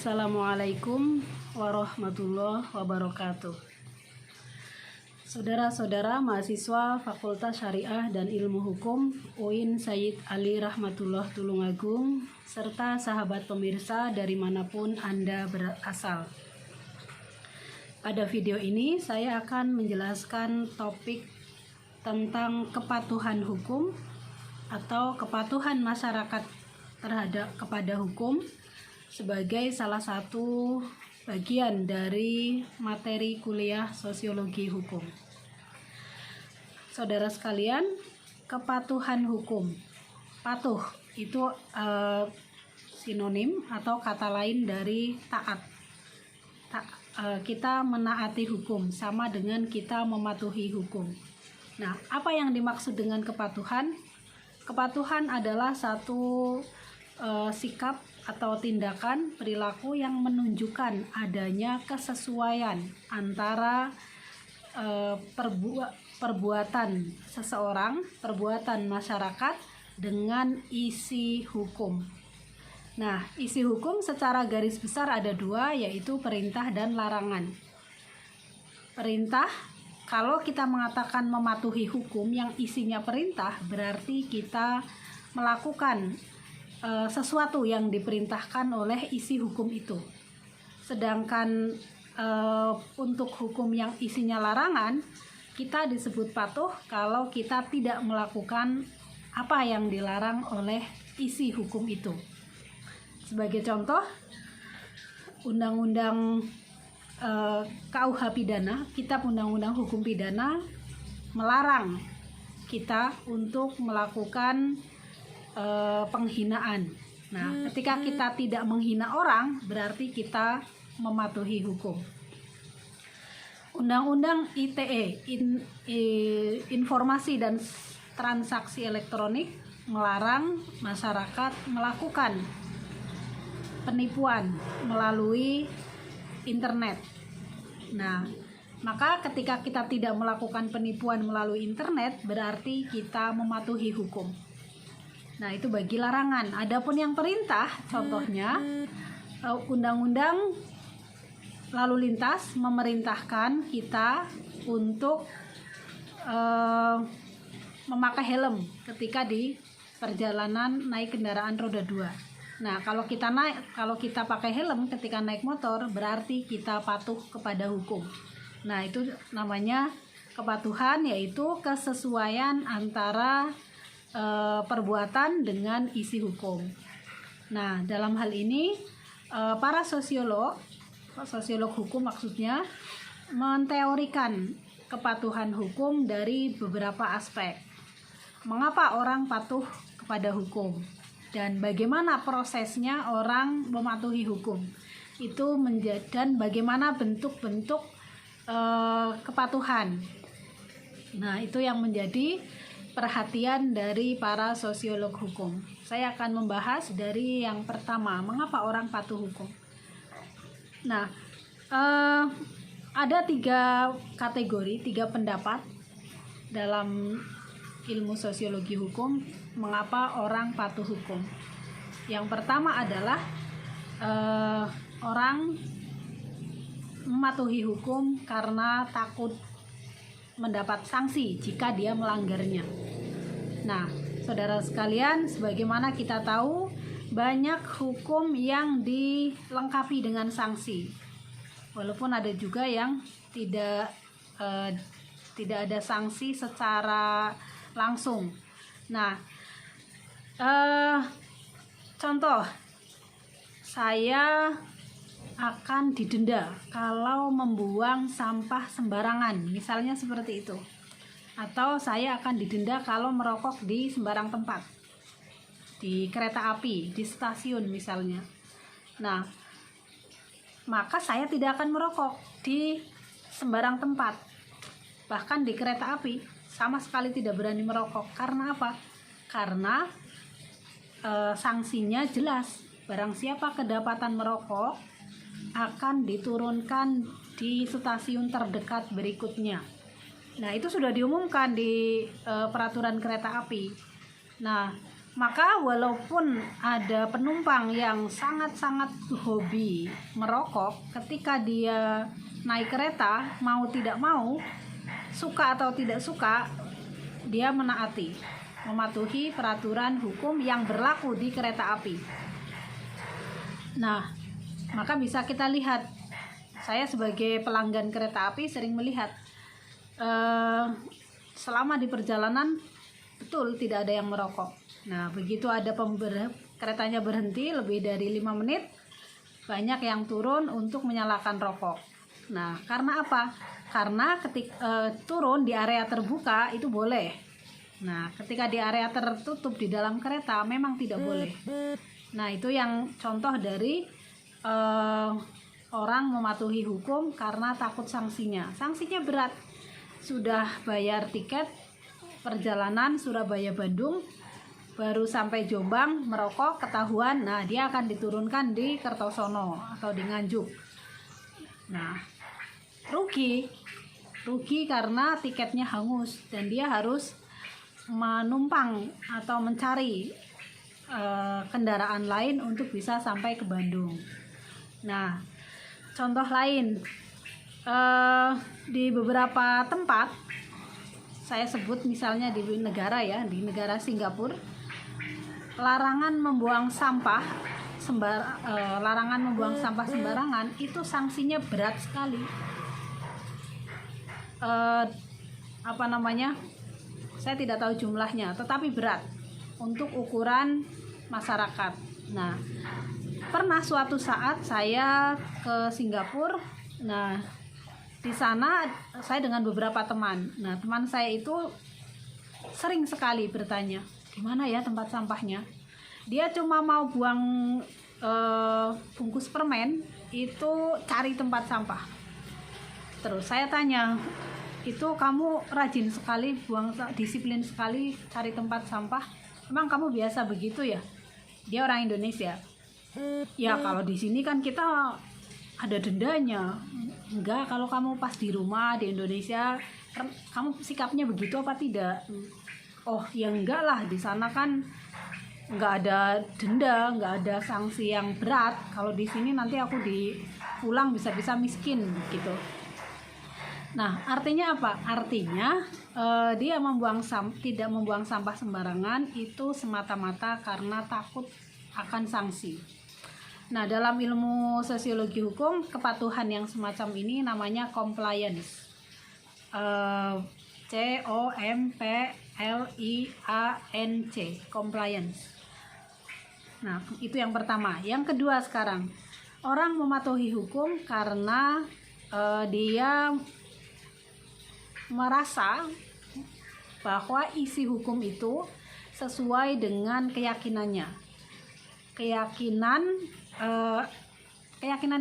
Assalamualaikum warahmatullahi wabarakatuh. Saudara-saudara mahasiswa Fakultas Syariah dan Ilmu Hukum UIN Sayyid Ali Rahmatullah Tulungagung, serta sahabat pemirsa dari manapun Anda berasal. Pada video ini saya akan menjelaskan topik tentang kepatuhan hukum atau kepatuhan masyarakat kepada hukum sebagai salah satu bagian dari materi kuliah sosiologi hukum. Saudara sekalian, kepatuhan hukum. Patuh itu sinonim atau kata lain dari taat. Kita menaati hukum sama dengan kita mematuhi hukum. Nah, apa yang dimaksud dengan kepatuhan? Kepatuhan adalah satu sikap atau tindakan perilaku yang menunjukkan adanya kesesuaian antara perbuatan seseorang, perbuatan masyarakat dengan isi hukum. Nah, isi hukum secara garis besar ada dua, yaitu perintah dan larangan. Perintah, kalau kita mengatakan mematuhi hukum yang isinya perintah, berarti kita melakukan sesuatu yang diperintahkan oleh isi hukum itu. Sedangkan untuk hukum yang isinya larangan, kita disebut patuh kalau kita tidak melakukan apa yang dilarang oleh isi hukum itu. Sebagai contoh, Undang-Undang KUH Pidana, Kitab Undang-Undang Hukum Pidana melarang kita untuk melakukan penghinaan. Nah, ketika kita tidak menghina orang, berarti kita mematuhi hukum. Undang-Undang ITE, Informasi dan Transaksi Elektronik, melarang masyarakat melakukan penipuan melalui internet. Nah, maka ketika kita tidak melakukan penipuan melalui internet, berarti kita mematuhi hukum. Nah, itu bagi larangan. Adapun yang perintah, contohnya Undang-Undang Lalu Lintas memerintahkan kita untuk memakai helm ketika di perjalanan naik kendaraan roda 2. Nah, kalau kita pakai helm ketika naik motor, berarti kita patuh kepada hukum. Nah, itu namanya kepatuhan, yaitu kesesuaian antara perbuatan dengan isi hukum. Nah, dalam hal ini para sosiolog hukum maksudnya menteorikan kepatuhan hukum dari beberapa aspek. Mengapa orang patuh kepada hukum dan bagaimana prosesnya orang mematuhi hukum itu, dan bagaimana bentuk-bentuk kepatuhan. Nah, itu yang menjadi perhatian dari para sosiolog hukum. Saya akan membahas dari yang pertama, mengapa orang patuh hukum. Nah, ada 3 kategori, 3 pendapat dalam ilmu sosiologi hukum mengapa orang patuh hukum. Yang pertama adalah orang mematuhi hukum karena takut mendapat sanksi jika dia melanggarnya. Nah, saudara sekalian, sebagaimana kita tahu, banyak hukum yang dilengkapi dengan sanksi. Walaupun ada juga yang tidak ada sanksi secara langsung. Nah, contoh, saya akan didenda kalau membuang sampah sembarangan, misalnya seperti itu. Atau saya akan didenda kalau merokok di sembarang tempat, di kereta api, di stasiun misalnya. Nah, maka saya tidak akan merokok di sembarang tempat. Bahkan di kereta api sama sekali tidak berani merokok. Karena apa? Karena sanksinya jelas. Barang siapa kedapatan merokok akan diturunkan di stasiun terdekat berikutnya. Nah, itu sudah diumumkan di peraturan kereta api. Nah, Maka walaupun ada penumpang yang sangat-sangat hobi merokok, ketika dia naik kereta, mau tidak mau, suka atau tidak suka, dia menaati, mematuhi peraturan hukum yang berlaku di kereta api. Nah, maka bisa kita lihat, saya sebagai pelanggan kereta api sering melihat selama di perjalanan betul tidak ada yang merokok. Nah, begitu ada keretanya berhenti lebih dari 5 menit, banyak yang turun untuk menyalakan rokok. Nah, karena apa? Karena ketika turun di area terbuka itu boleh. Nah, ketika di area tertutup di dalam kereta memang tidak boleh. Nah, itu yang contoh dari orang mematuhi hukum karena takut sanksinya. Sanksinya berat. Sudah bayar tiket perjalanan Surabaya-Bandung, baru sampai Jombang merokok, ketahuan, nah dia akan diturunkan di Kertosono atau di Nganjuk. Nah, rugi karena tiketnya hangus dan dia harus menumpang atau mencari kendaraan lain untuk bisa sampai ke Bandung. Nah, contoh lain, di beberapa tempat, saya sebut misalnya di negara Singapura, larangan membuang sampah sembarangan itu sanksinya berat sekali. Saya tidak tahu jumlahnya, tetapi berat untuk ukuran masyarakat. Nah, pernah suatu saat saya ke Singapura. Nah, di sana saya dengan beberapa teman. Nah, teman saya itu sering sekali bertanya, gimana ya tempat sampahnya? Dia cuma mau buang bungkus permen, itu cari tempat sampah. Terus saya tanya, itu kamu rajin sekali disiplin sekali cari tempat sampah, emang kamu biasa begitu ya? Dia orang Indonesia. Ya, kalau di sini kan kita ada dendanya. Enggak, kalau kamu pas di rumah di Indonesia, kamu sikapnya begitu apa tidak? Oh, ya enggak lah, di sana kan enggak ada denda, enggak ada sanksi yang berat. Kalau di sini nanti aku pulang bisa-bisa miskin gitu. Nah, artinya apa? Artinya dia tidak membuang sampah sembarangan itu semata-mata karena takut akan sanksi. Nah, dalam ilmu sosiologi hukum, kepatuhan yang semacam ini namanya compliance. COMPLIANC, compliance. Nah, itu yang pertama. Yang kedua sekarang, orang mematuhi hukum karena dia merasa bahwa isi hukum itu sesuai dengan keyakinannya. Keyakinan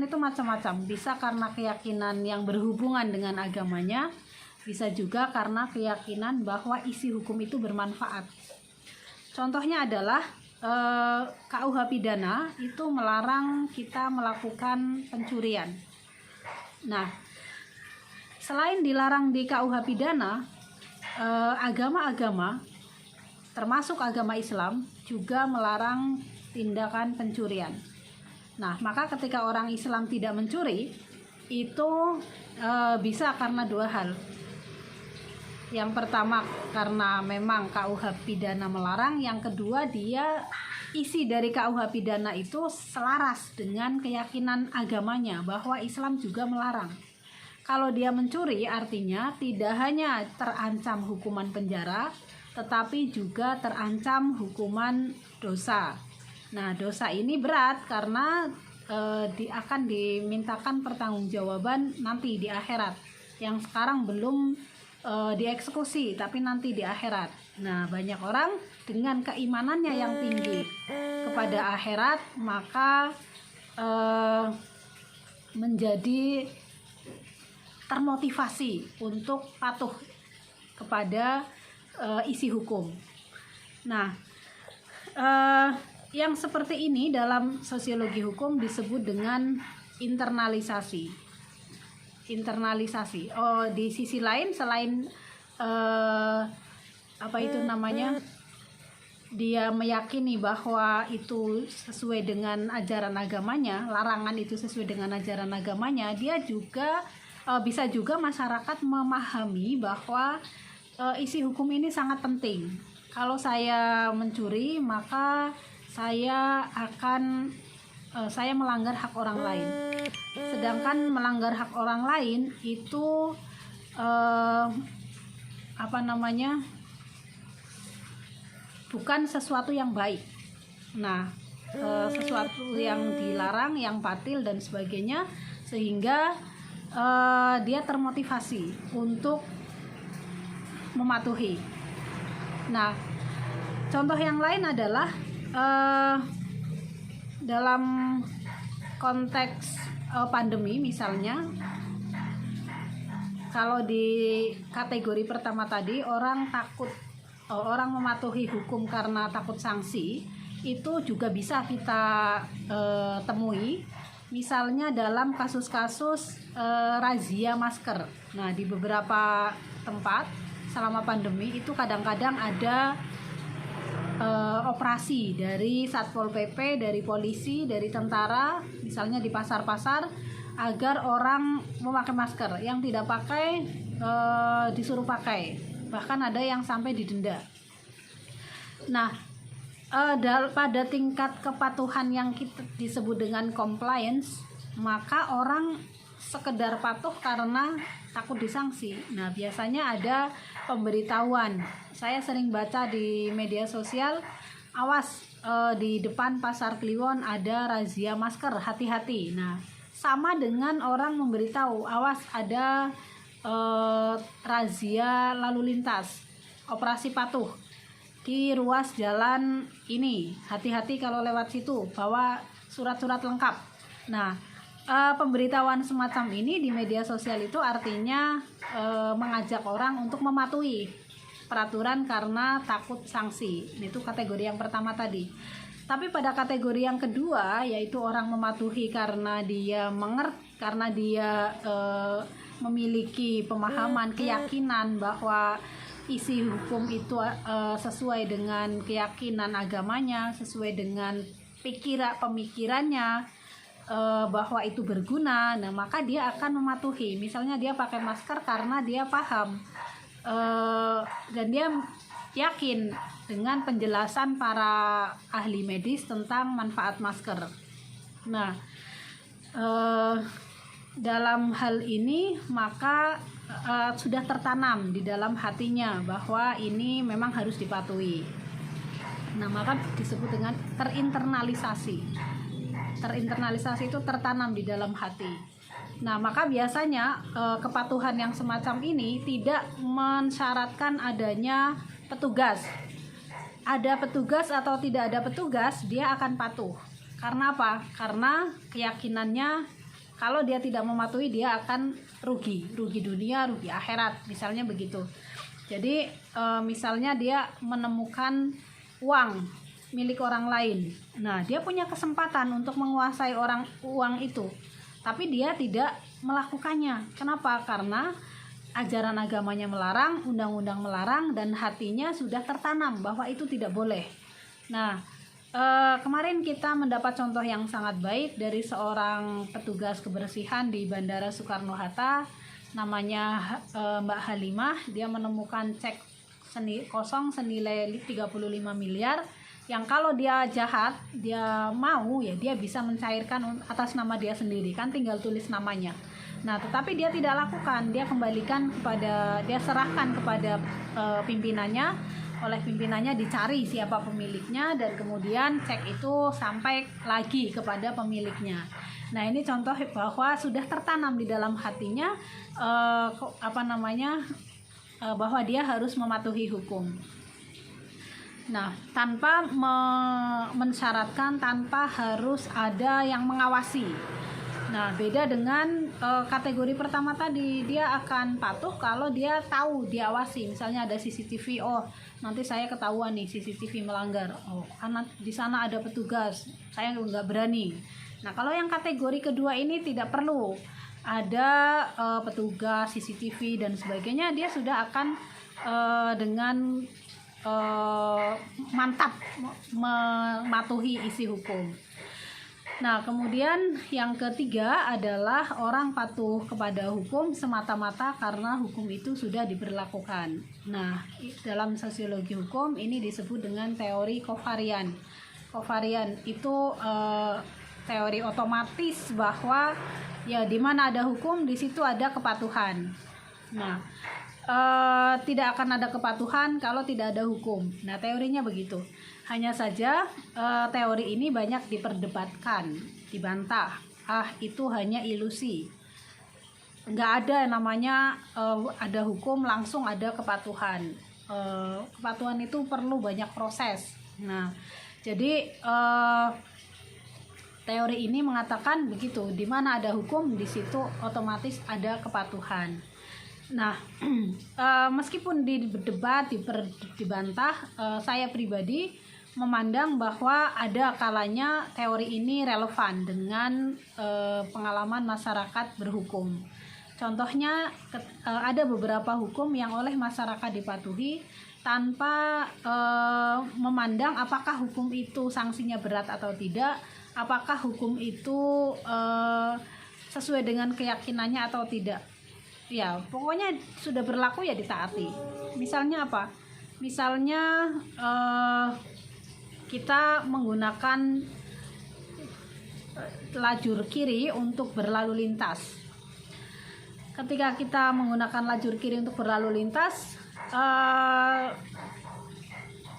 itu macam-macam, bisa karena keyakinan yang berhubungan dengan agamanya, bisa juga karena keyakinan bahwa isi hukum itu bermanfaat. Contohnya adalah KUH Pidana itu melarang kita melakukan pencurian. Nah, selain dilarang di KUH Pidana, agama-agama termasuk agama Islam juga melarang tindakan pencurian. Nah, maka ketika orang Islam tidak mencuri, itu bisa karena dua hal. Yang pertama karena memang KUH Pidana melarang, yang kedua isi dari KUH Pidana itu selaras dengan keyakinan agamanya bahwa Islam juga melarang. Kalau dia mencuri artinya tidak hanya terancam hukuman penjara, tetapi juga terancam hukuman dosa. Nah, dosa ini berat karena akan dimintakan pertanggungjawaban nanti di akhirat. Yang sekarang belum dieksekusi, tapi nanti di akhirat. Nah, banyak orang dengan keimanannya yang tinggi kepada akhirat, maka menjadi termotivasi untuk patuh kepada isi hukum. Nah, yang seperti ini dalam sosiologi hukum disebut dengan internalisasi. Oh, di sisi lain selain dia meyakini bahwa itu sesuai dengan ajaran agamanya, larangan itu sesuai dengan ajaran agamanya, dia juga bisa juga masyarakat memahami bahwa isi hukum ini sangat penting. Kalau saya mencuri, maka saya melanggar hak orang lain. Sedangkan melanggar hak orang lain itu bukan sesuatu yang baik. Nah, sesuatu yang dilarang, yang batil dan sebagainya, sehingga dia termotivasi untuk mematuhi. Nah, contoh yang lain adalah dalam konteks pandemi misalnya, kalau di kategori pertama tadi orang mematuhi hukum karena takut sanksi, itu juga bisa kita temui misalnya dalam kasus-kasus razia masker. Nah, di beberapa tempat selama pandemi itu kadang-kadang ada operasi dari Satpol PP, dari polisi, dari tentara, misalnya di pasar-pasar, agar orang memakai masker. Yang tidak pakai disuruh pakai, bahkan ada yang sampai didenda. Nah, pada tingkat kepatuhan yang kita disebut dengan compliance, maka orang sekedar patuh karena takut disanksi. Nah, biasanya ada pemberitahuan. Saya sering baca di media sosial, awas di depan pasar Kliwon ada razia masker, hati-hati. Nah, sama dengan orang memberitahu, awas ada razia lalu lintas, operasi patuh di ruas jalan ini, hati-hati kalau lewat situ, bawa surat-surat lengkap. Nah, pemberitahuan semacam ini di media sosial itu artinya mengajak orang untuk mematuhi peraturan karena takut sanksi. Itu kategori yang pertama tadi. Tapi pada kategori yang kedua, yaitu orang mematuhi karena dia karena dia memiliki pemahaman, keyakinan bahwa isi hukum itu sesuai dengan keyakinan agamanya, sesuai dengan pemikirannya, bahwa itu berguna. Nah, maka dia akan mematuhi. Misalnya dia pakai masker karena dia paham dan dia yakin dengan penjelasan para ahli medis tentang manfaat masker. Nah, dalam hal ini maka sudah tertanam di dalam hatinya bahwa ini memang harus dipatuhi. Nah, maka disebut dengan terinternalisasi. Terinternalisasi itu tertanam di dalam hati. Nah, maka biasanya kepatuhan yang semacam ini tidak mensyaratkan adanya petugas. Ada petugas atau tidak ada petugas, dia akan patuh. Karena apa? Karena keyakinannya kalau dia tidak mematuhi dia akan rugi dunia, rugi akhirat, misalnya begitu. Jadi misalnya dia menemukan uang milik orang lain. Nah, dia punya kesempatan untuk menguasai uang itu, tapi dia tidak melakukannya. Kenapa? Karena ajaran agamanya melarang, undang-undang melarang, dan hatinya sudah tertanam bahwa itu tidak boleh. Nah, kemarin kita mendapat contoh yang sangat baik dari seorang petugas kebersihan di Bandara Soekarno-Hatta, namanya Mbak Halimah. Dia menemukan cek kosong senilai 35 miliar yang kalau dia jahat, dia mau ya dia bisa mencairkan atas nama dia sendiri, kan tinggal tulis namanya. Nah, tetapi dia tidak lakukan, dia serahkan kepada pimpinannya. Oleh pimpinannya dicari siapa pemiliknya, dan kemudian cek itu sampai lagi kepada pemiliknya. Nah, ini contoh bahwa sudah tertanam di dalam hatinya bahwa dia harus mematuhi hukum. Nah, tanpa mensyaratkan, tanpa harus ada yang mengawasi. Nah, beda dengan kategori pertama tadi, dia akan patuh kalau dia tahu diawasi. Misalnya ada CCTV, oh nanti saya ketahuan nih CCTV melanggar, oh karena di sana ada petugas, saya nggak berani. Nah, kalau yang kategori kedua ini tidak perlu ada petugas, CCTV dan sebagainya, dia sudah akan dengan mantap mematuhi isi hukum. Nah, kemudian yang ketiga adalah orang patuh kepada hukum semata-mata karena hukum itu sudah diberlakukan. Nah, dalam sosiologi hukum ini disebut dengan teori kovarian. Kovarian itu teori otomatis bahwa ya di mana ada hukum di situ ada kepatuhan. Nah, tidak akan ada kepatuhan kalau tidak ada hukum. Nah, teorinya begitu. Hanya saja teori ini banyak diperdebatkan, dibantah. Itu hanya ilusi. Nggak ada namanya ada hukum langsung ada kepatuhan. Kepatuhan itu perlu banyak proses. Nah, jadi teori ini mengatakan begitu. Di mana ada hukum, di situ otomatis ada kepatuhan. Nah, meskipun didebat, dibantah, saya pribadi memandang bahwa ada kalanya teori ini relevan dengan pengalaman masyarakat berhukum. Contohnya ada beberapa hukum yang oleh masyarakat dipatuhi tanpa memandang apakah hukum itu sanksinya berat atau tidak, apakah hukum itu sesuai dengan keyakinannya atau tidak. Ya, pokoknya sudah berlaku ya ditaati. Misalnya apa? Misalnya kita menggunakan lajur kiri untuk berlalu lintas. Ketika kita menggunakan lajur kiri untuk berlalu lintas,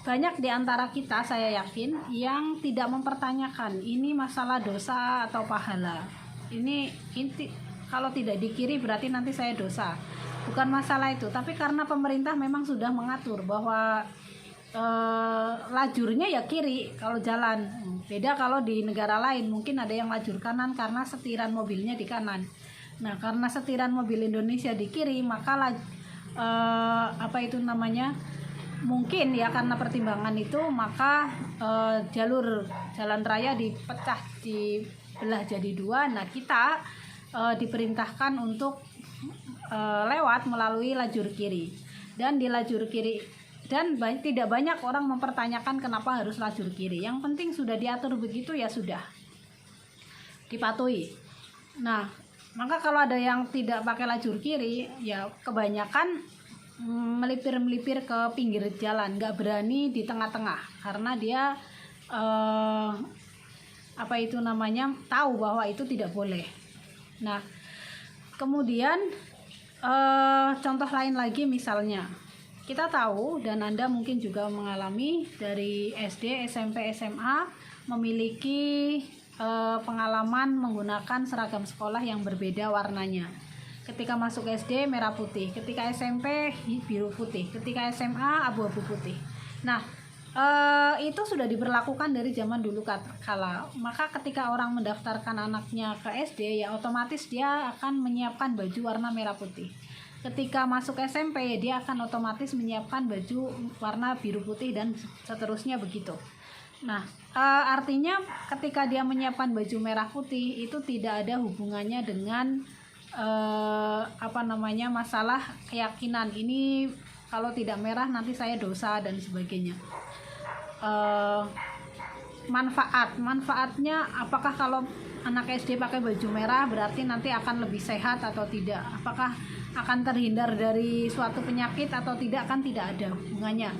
banyak di antara kita, saya yakin, yang tidak mempertanyakan ini masalah dosa atau pahala. Ini kalau tidak di kiri berarti nanti saya dosa. Bukan masalah itu, tapi karena pemerintah memang sudah mengatur bahwa lajurnya ya kiri kalau jalan. Beda kalau di negara lain, mungkin ada yang lajur kanan karena setiran mobilnya di kanan. Nah, karena setiran mobil Indonesia di kiri, maka mungkin ya karena pertimbangan itu, maka jalur jalan raya dibelah jadi dua. Nah, kita diperintahkan untuk lewat melalui lajur kiri. Dan di lajur kiri tidak banyak orang mempertanyakan kenapa harus lajur kiri. Yang penting sudah diatur begitu ya sudah dipatuhi. Nah, maka kalau ada yang tidak pakai lajur kiri, ya kebanyakan melipir-melipir ke pinggir jalan, nggak berani di tengah-tengah karena dia tahu bahwa itu tidak boleh. Nah, kemudian contoh lain lagi, misalnya kita tahu dan Anda mungkin juga mengalami dari SD, SMP, SMA memiliki pengalaman menggunakan seragam sekolah yang berbeda warnanya. Ketika masuk SD merah putih, ketika SMP biru putih, ketika SMA abu-abu putih. Nah, itu sudah diberlakukan dari zaman dulu kala. Maka ketika orang mendaftarkan anaknya ke SD, ya otomatis dia akan menyiapkan baju warna merah putih. Ketika masuk SMP, dia akan otomatis menyiapkan baju warna biru putih dan seterusnya begitu. Nah, artinya ketika dia menyiapkan baju merah putih itu tidak ada hubungannya dengan masalah keyakinan. Ini kalau tidak merah nanti saya dosa dan sebagainya. Manfaatnya apakah kalau anak SD pakai baju merah berarti nanti akan lebih sehat atau tidak? Apakah akan terhindar dari suatu penyakit atau tidak? Kan tidak ada hubungannya.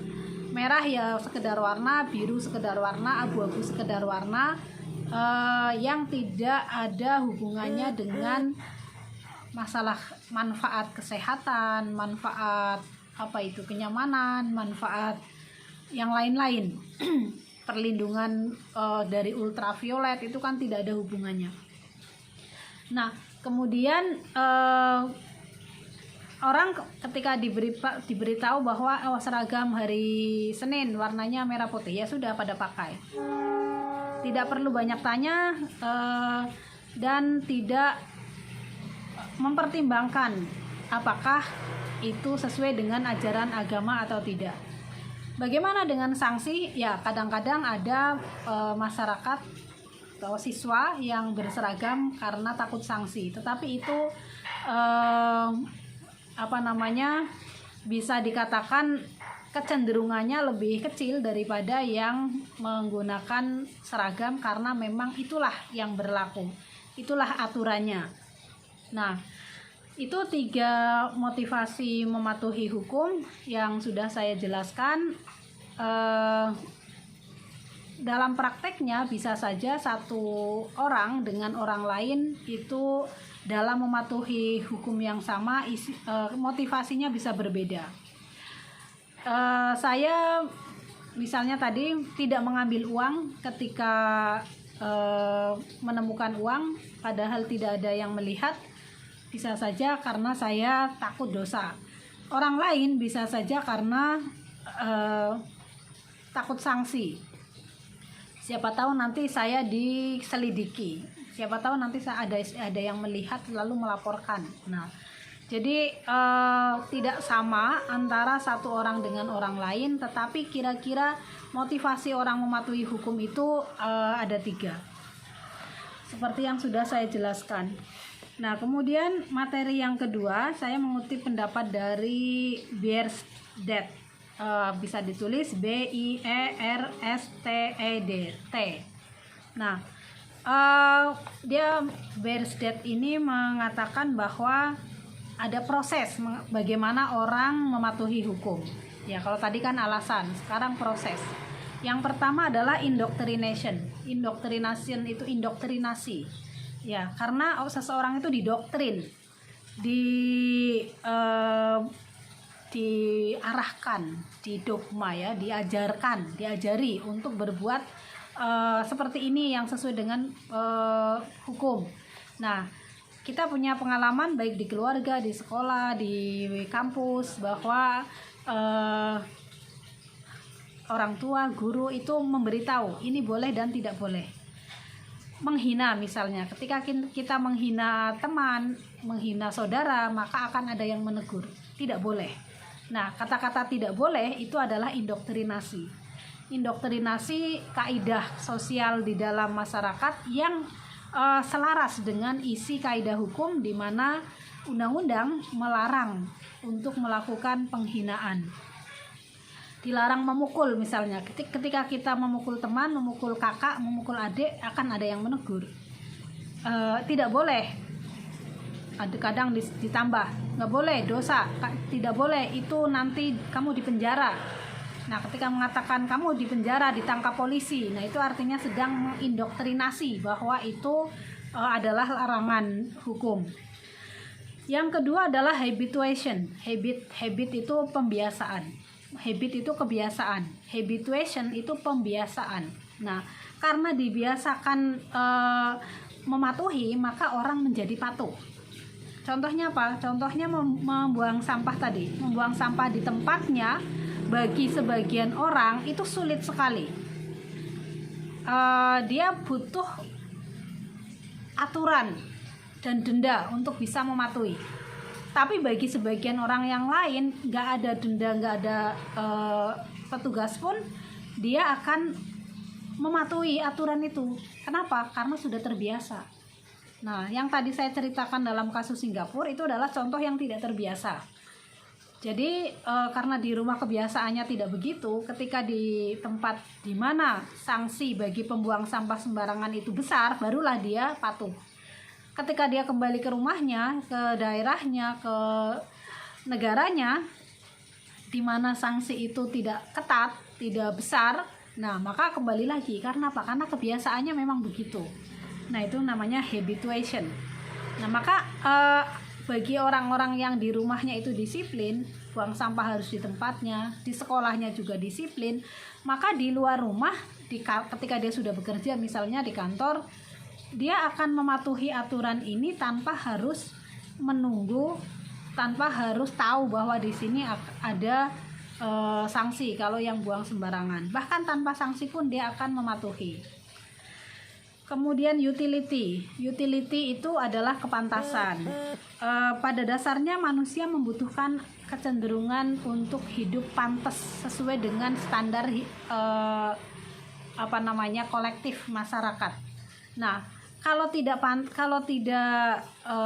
Merah ya sekedar warna, biru sekedar warna, abu-abu sekedar warna, yang tidak ada hubungannya dengan masalah manfaat kesehatan, manfaat kenyamanan, manfaat yang lain-lain. Perlindungan dari ultraviolet itu kan tidak ada hubungannya. Nah, kemudian orang ketika diberitahu bahwa seragam hari Senin warnanya merah putih, ya sudah pada pakai. Tidak perlu banyak tanya dan tidak mempertimbangkan apakah itu sesuai dengan ajaran agama atau tidak. Bagaimana dengan sanksi? Ya, kadang-kadang ada masyarakat atau siswa yang berseragam karena takut sanksi, tetapi itu bisa dikatakan kecenderungannya lebih kecil daripada yang menggunakan seragam, karena memang itulah yang berlaku, itulah aturannya. Nah, itu 3 motivasi mematuhi hukum yang sudah saya jelaskan. Dalam prakteknya bisa saja satu orang dengan orang lain itu dalam mematuhi hukum yang sama, motivasinya bisa berbeda. Saya misalnya tadi tidak mengambil uang ketika menemukan uang, padahal tidak ada yang melihat, bisa saja karena saya takut dosa. Orang lain bisa saja karena takut sanksi. Siapa tahu nanti saya diselidiki, siapa tahu nanti ada yang melihat lalu melaporkan. Nah, jadi tidak sama antara satu orang dengan orang lain, tetapi kira-kira motivasi orang mematuhi hukum itu ada 3, seperti yang sudah saya jelaskan. Nah, kemudian materi yang kedua, saya mengutip pendapat dari Bierstedt. Bisa ditulis Bierstedt. Nah, dia Bierstedt ini mengatakan bahwa ada proses bagaimana orang mematuhi hukum. Ya, kalau tadi kan alasan, sekarang proses. Yang pertama adalah indoctrination. Indoctrination itu indoktrinasi. Ya, karena seseorang itu didoktrin, diarahkan, didogma ya, diajari untuk berbuat seperti ini yang sesuai dengan hukum. Nah, kita punya pengalaman baik di keluarga, di sekolah, di kampus, bahwa orang tua, guru itu memberitahu ini boleh dan tidak boleh. Menghina misalnya, ketika kita menghina teman, menghina saudara, maka akan ada yang menegur, tidak boleh. Nah, kata-kata tidak boleh itu adalah indoktrinasi. Indoktrinasi kaidah sosial di dalam masyarakat yang selaras dengan isi kaidah hukum, di mana undang-undang melarang untuk melakukan penghinaan. Dilarang memukul misalnya. Ketika kita memukul teman, memukul kakak, memukul adik, akan ada yang menegur. Tidak boleh. Kadang ditambah, nggak boleh, dosa, tidak boleh, itu nanti kamu dipenjara. Nah, ketika mengatakan kamu dipenjara, ditangkap polisi, nah itu artinya sedang mengindoktrinasi bahwa itu adalah larangan hukum. Yang kedua adalah habituation. Habit itu pembiasaan. Habit itu kebiasaan. Habituation itu pembiasaan. Nah, karena dibiasakan mematuhi, maka orang menjadi patuh. Contohnya apa? Contohnya membuang sampah tadi. Membuang sampah di tempatnya bagi sebagian orang itu sulit sekali. Dia butuh aturan dan denda untuk bisa mematuhi. Tapi bagi sebagian orang yang lain, nggak ada denda, nggak ada petugas pun, dia akan mematuhi aturan itu. Kenapa? Karena sudah terbiasa. Nah, yang tadi saya ceritakan dalam kasus Singapura itu adalah contoh yang tidak terbiasa. Jadi karena di rumah kebiasaannya tidak begitu, ketika di tempat di mana sanksi bagi pembuang sampah sembarangan itu besar, barulah dia patuh. Ketika dia kembali ke rumahnya, ke daerahnya, ke negaranya, di mana sanksi itu tidak ketat, tidak besar, nah maka kembali lagi. Karena apa? Karena kebiasaannya memang begitu. Nah, itu namanya habituation. Nah, maka bagi orang-orang yang di rumahnya itu disiplin, buang sampah harus di tempatnya, di sekolahnya juga disiplin, maka di luar rumah, ketika dia sudah bekerja misalnya di kantor, dia akan mematuhi aturan ini tanpa harus menunggu, tanpa harus tahu bahwa di sini ada sanksi kalau yang buang sembarangan. Bahkan tanpa sanksi pun dia akan mematuhi. Kemudian utility itu adalah kepantasan. Pada dasarnya manusia membutuhkan kecenderungan untuk hidup pantas sesuai dengan standar kolektif masyarakat. Nah, kalau tidak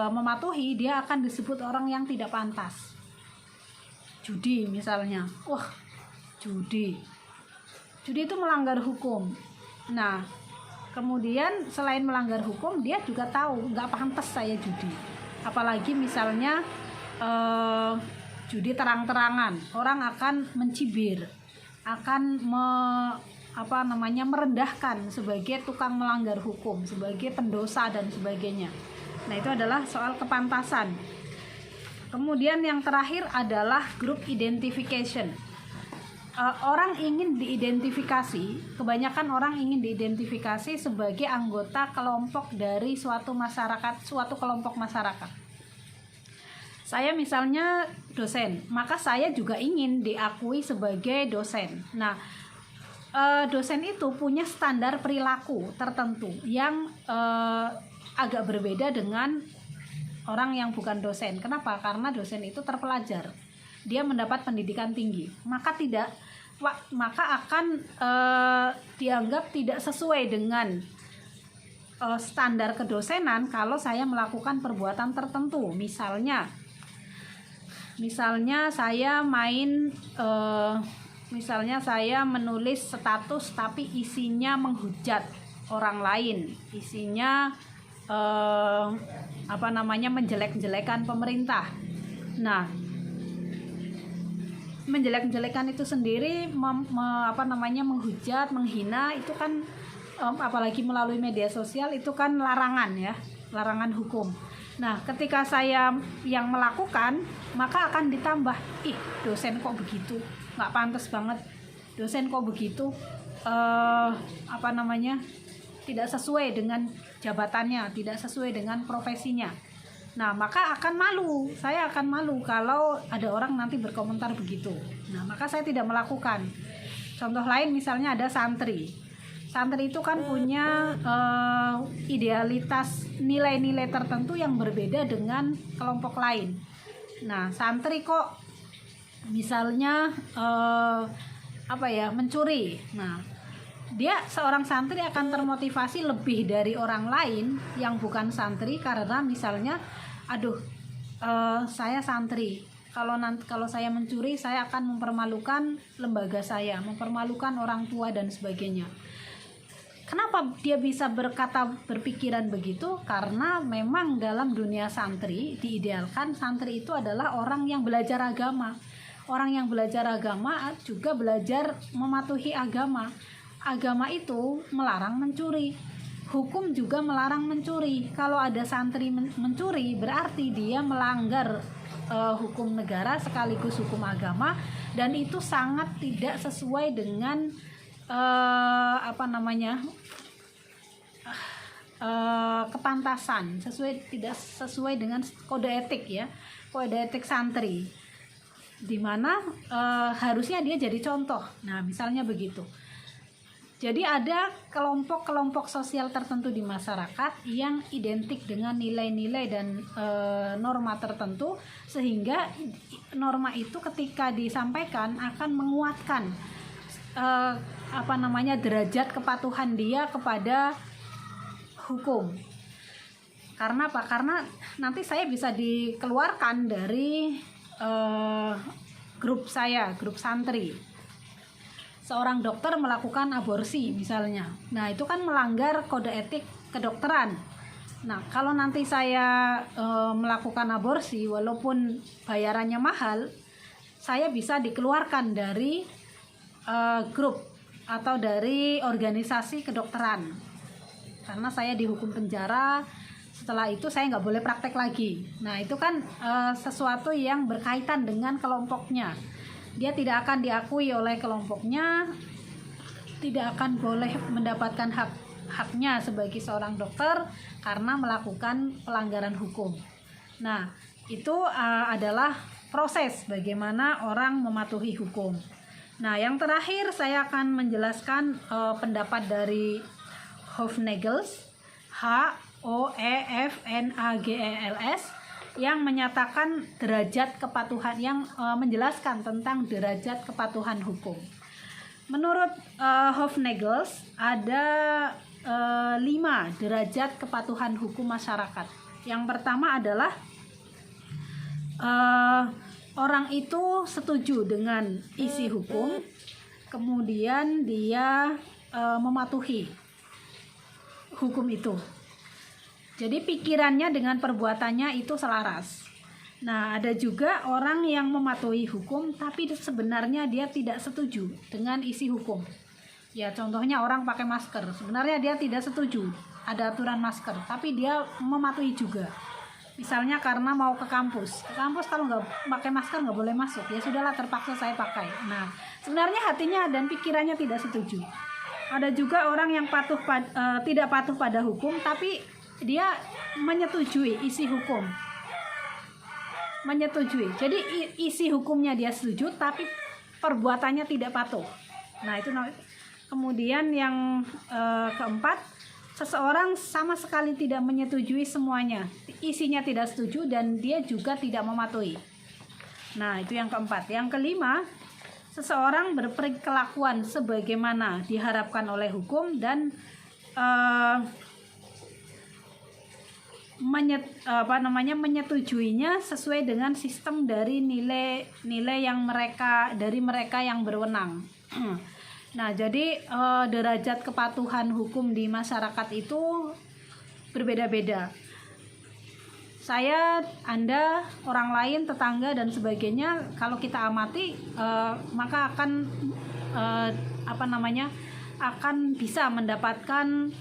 mematuhi, dia akan disebut orang yang tidak pantas. Judi misalnya, judi. Judi itu melanggar hukum. Nah, kemudian selain melanggar hukum, dia juga tahu nggak pantas saya judi. Apalagi misalnya judi terang-terangan, orang akan mencibir, akan merendahkan sebagai tukang melanggar hukum, sebagai pendosa dan sebagainya. Nah, itu adalah soal kepantasan. Kemudian yang terakhir adalah group identification. Orang ingin diidentifikasi, kebanyakan orang ingin diidentifikasi sebagai anggota kelompok dari suatu masyarakat, suatu kelompok masyarakat. Saya misalnya dosen, maka saya juga ingin diakui sebagai dosen. Nah, dosen itu punya standar perilaku tertentu yang agak berbeda dengan orang yang bukan dosen. Kenapa? Karena dosen itu terpelajar, dia mendapat pendidikan tinggi, maka akan dianggap tidak sesuai dengan standar kedosenan kalau saya melakukan perbuatan tertentu. Misalnya saya menulis status tapi isinya menghujat orang lain, isinya menjelek-jelekan pemerintah. Nah, menjelek-jelekan itu sendiri menghujat, menghina, itu kan apalagi melalui media sosial, itu kan larangan ya, larangan hukum. Nah, ketika saya yang melakukan, maka akan ditambah, dosen kok begitu, nggak pantas banget, dosen kok begitu, tidak sesuai dengan jabatannya, tidak sesuai dengan profesinya. Nah, maka saya akan malu kalau ada orang nanti berkomentar begitu. Nah, maka saya tidak melakukan. Contoh lain misalnya ada santri. Santri itu kan punya idealitas nilai-nilai tertentu yang berbeda dengan kelompok lain. Nah, santri kok misalnya mencuri. Nah, dia seorang santri akan termotivasi lebih dari orang lain yang bukan santri karena misalnya, saya santri, kalau saya mencuri saya akan mempermalukan lembaga saya, mempermalukan orang tua dan sebagainya. Kenapa dia bisa berpikiran begitu? Karena memang dalam dunia santri diidealkan santri itu adalah orang yang belajar agama. Orang yang belajar agama juga belajar mematuhi agama. Agama itu melarang mencuri. Hukum juga melarang mencuri. Kalau ada santri mencuri, berarti dia melanggar hukum negara sekaligus hukum agama, dan itu sangat tidak sesuai dengan kepantasan, tidak sesuai dengan kode etik ya, kode etik santri, dimana harusnya dia jadi contoh. Nah, misalnya begitu. Jadi ada kelompok-kelompok sosial tertentu di masyarakat yang identik dengan nilai-nilai dan norma tertentu, sehingga norma itu ketika disampaikan akan menguatkan derajat kepatuhan dia kepada hukum. Karena apa? Karena nanti saya bisa dikeluarkan dari grup santri. Seorang dokter melakukan aborsi misalnya. Nah, itu kan melanggar kode etik kedokteran. Nah, kalau nanti saya melakukan aborsi walaupun bayarannya mahal, saya bisa dikeluarkan dari grup atau dari organisasi kedokteran. Karena saya dihukum penjara, setelah itu saya nggak boleh praktek lagi. Nah, itu kan sesuatu yang berkaitan dengan kelompoknya. Dia tidak akan diakui oleh kelompoknya, tidak akan boleh mendapatkan haknya sebagai seorang dokter karena melakukan pelanggaran hukum. Nah, itu adalah proses bagaimana orang mematuhi hukum. Nah, yang terakhir saya akan menjelaskan pendapat dari Hoefnagels, Hoefnagels, yang menyatakan derajat kepatuhan, yang menjelaskan tentang derajat kepatuhan hukum. Menurut Hoefnagels ada 5 derajat kepatuhan hukum masyarakat. Yang pertama adalah orang itu setuju dengan isi hukum, kemudian dia mematuhi hukum itu. Jadi pikirannya dengan perbuatannya itu selaras. Nah, ada juga orang yang mematuhi hukum tapi sebenarnya dia tidak setuju dengan isi hukum. Ya, contohnya orang pakai masker. Sebenarnya dia tidak setuju ada aturan masker, tapi dia mematuhi juga. Misalnya karena mau ke kampus. Ke kampus kalau nggak pakai masker nggak boleh masuk. Ya sudahlah, terpaksa saya pakai. Nah, sebenarnya hatinya dan pikirannya tidak setuju. Ada juga orang yang tidak patuh pada hukum, tapi dia menyetujui isi hukum. Menyetujui. Jadi isi hukumnya dia setuju, tapi perbuatannya tidak patuh. Nah, itu. Kemudian yang keempat, seseorang sama sekali tidak menyetujui semuanya. Isinya tidak setuju dan dia juga tidak mematuhi. Nah, itu yang keempat. Yang kelima, seseorang berperilakuan sebagaimana diharapkan oleh hukum dan menyetujuinya sesuai dengan sistem dari nilai yang mereka yang berwenang. Nah, jadi derajat kepatuhan hukum di masyarakat itu berbeda-beda. Saya, Anda, orang lain, tetangga dan sebagainya, kalau kita amati maka akan bisa mendapatkan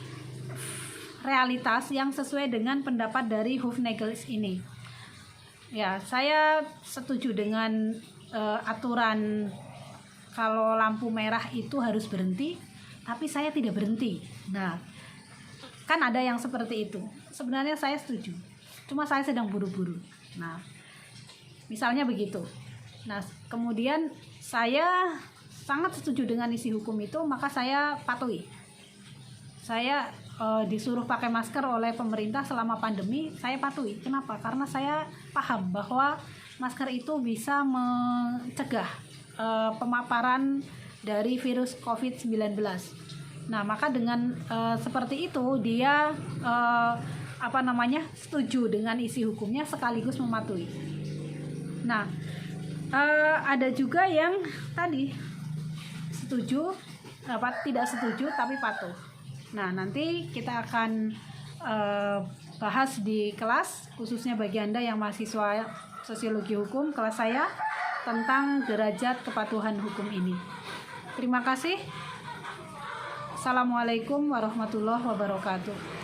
realitas yang sesuai dengan pendapat dari Hufnagels ini. Ya, saya setuju dengan aturan kalau lampu merah itu harus berhenti, tapi saya tidak berhenti. Nah, kan ada yang seperti itu. Sebenarnya saya setuju, cuma saya sedang buru-buru. Nah, misalnya begitu. Nah, kemudian saya sangat setuju dengan isi hukum itu, maka saya patuhi. Saya disuruh pakai masker oleh pemerintah selama pandemi, saya patuhi. Kenapa? Karena saya paham bahwa masker itu bisa mencegah pemaparan dari virus COVID-19. Nah, maka dengan seperti itu dia setuju dengan isi hukumnya sekaligus mematuhi. Nah, ada juga yang tadi setuju, tidak setuju tapi patuh. Nah, nanti kita akan bahas di kelas, khususnya bagi Anda yang mahasiswa sosiologi hukum, kelas saya tentang derajat kepatuhan hukum ini. Terima kasih. Assalamualaikum warahmatullahi wabarakatuh.